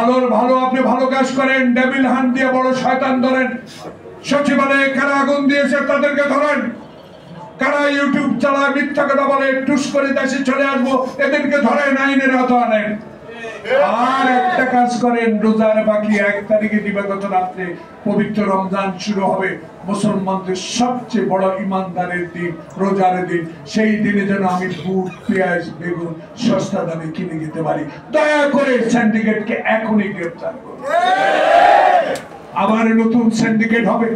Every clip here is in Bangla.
ভালোর ভালো আপনি ভালো কাজ করেন, ডেভিল হান্ট দিয়ে বড় শয়তান ধরেন, সচিবালয়ে কারা আগুন দিয়েছে তাদেরকে ধরেন, কারা ইউটিউব চালায় মিথ্যা কথা বলে টুস করে দেশে চলে আসবো এদেরকে ধরেন, আইনের আওতায় আনেন। আর একটা কাজ করেন, রোজার বাকি 1 তারিখে দিবাগত রাত্রে পবিত্র রমজান শুরু হবে, মুসলমানদের সবচেয়ে বড় ইমানদারের দিন, রোজার দিন। সেই দিনে যেন আমি বুট পেঁয়াজ বেগুন সস্তা দামে কিনে দিতে পারি। দয়া করে সিন্ডিকেটকে এখনই গ্রেফতার করুন। আবার নতুন সিন্ডিকেট হবে,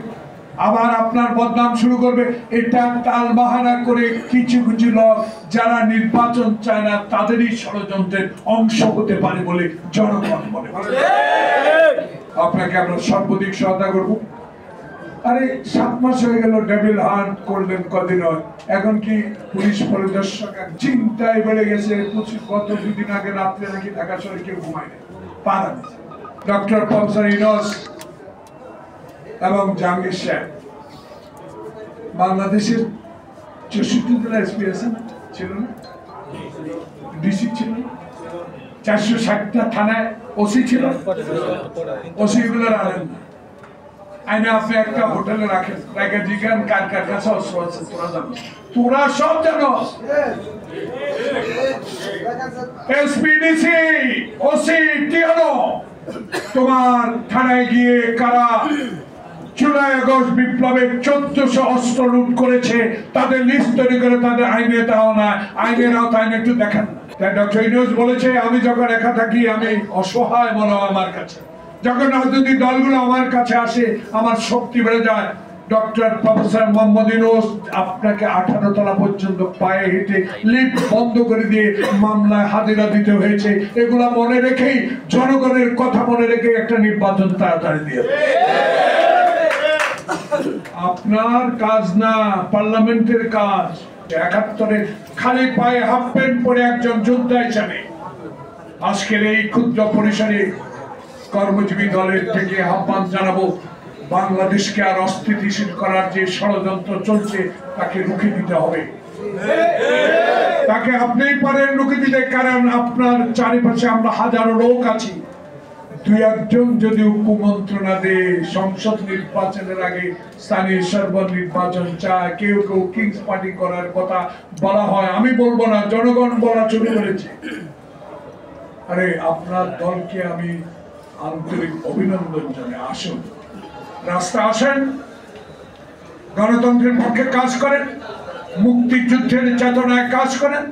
আবার আপনার বদনাম শুরু করবে। এটা তাল বাহানা করে কিছু কিছু লোক যারা নির্বাচন চায় না তাদেরই ষড়যন্ত্রের অংশ হতে পারে বলে জনগণ মনে করে। আপনাকে আমরা সর্বাধিক সহায়তা করব। আরে 7 মাস হয়ে গেল, ডেভিল হান্ট করলেন কদিন হয়, এখন কি পুলিশ পরিদর্শক চিন্তায় বেড়ে গেছে। গত 2 দিন আগে রাত্রে নাকি ঢাকা শহরে কেউ ঘুমায় না, পারা নেই। ডক্টর প্রফেসর ইউনূস এবং জাহাঙ্গীর সাহেব বাংলাদেশের 64 জেলা এসপি আছেন, ছিল না? ডিসি ছিল, 460টা থানায় ওসি ছিল, ওসি গুলো আনেন না, আইনে আপনি একটা হোটেলে রাখেন, রেখে জিজ্ঞান কার কার কাছে অস্ত্র আছে, তোরা জানো, তোরা সব জানো। এসপি ডিসি ওসি টিআরও তোমার থানায় গিয়ে কারা জুলাই আগস্ট বিপ্লবে 1400 অস্ত্র লুট করেছে তাদের লিস্ট তৈরি করে তাদের আইনে দেওয়া না, আইনের আওতায় একটু দেখেন। ডক্টর ইউনূস বলেছে আমি যখন একা থাকি আমি অসহায় মনে হয় আমার কাছে, যখন রাজনৈতিক দলগুলো আমার কাছে আসে আমার শক্তি বেড়ে যায়। ডক্টর প্রফেসর মোহাম্মদ ইউনূস আপনাকে 18 তলা পর্যন্ত পায়ে হেঁটে লিফট বন্ধ করে দিয়ে মামলায় হাজিরা দিতে হয়েছে। এগুলা মনে রেখেই, জনগণের কথা মনে রেখে একটা নির্বাচন তাড়াতাড়ি দিয়ে আপনার কাজ না, পার্লামেন্টের কাজ। 71-এ খালি পায়ে হাফ প্যান্ট পরে একজন যোদ্ধা হিসাবে আজকের এই ক্ষুদ্র পরিসরে কর্মজীবী দলের থেকে আহ্বান জানাবো, বাংলাদেশকে আর অস্থিতিশীল করার যে ষড়যন্ত্র চলছে তাকে রুখে দিতে হবে। তাকে আপনিই পারেন রুখে দিতে, কারণ আপনার চারিপাশে আমরা হাজারো লোক আছি। 2-1 যদি উপমন্ত্রণা দেয়, সংসদ নির্বাচনের আগে স্থানীয় সরকার নির্বাচন চায়, কেউ কেউ কিংস পার্টি করার কথা বলা হয়, আমি বলবো না, জনগণ বলা শুরু করেছে। আরে আপনার দলকে আমি আন্তরিক অভিনন্দন জানাই, আসুন রাস্তা আসেন, গণতন্ত্রের পক্ষে কাজ করেন, মুক্তিযুদ্ধের চেতনায় কাজ করেন।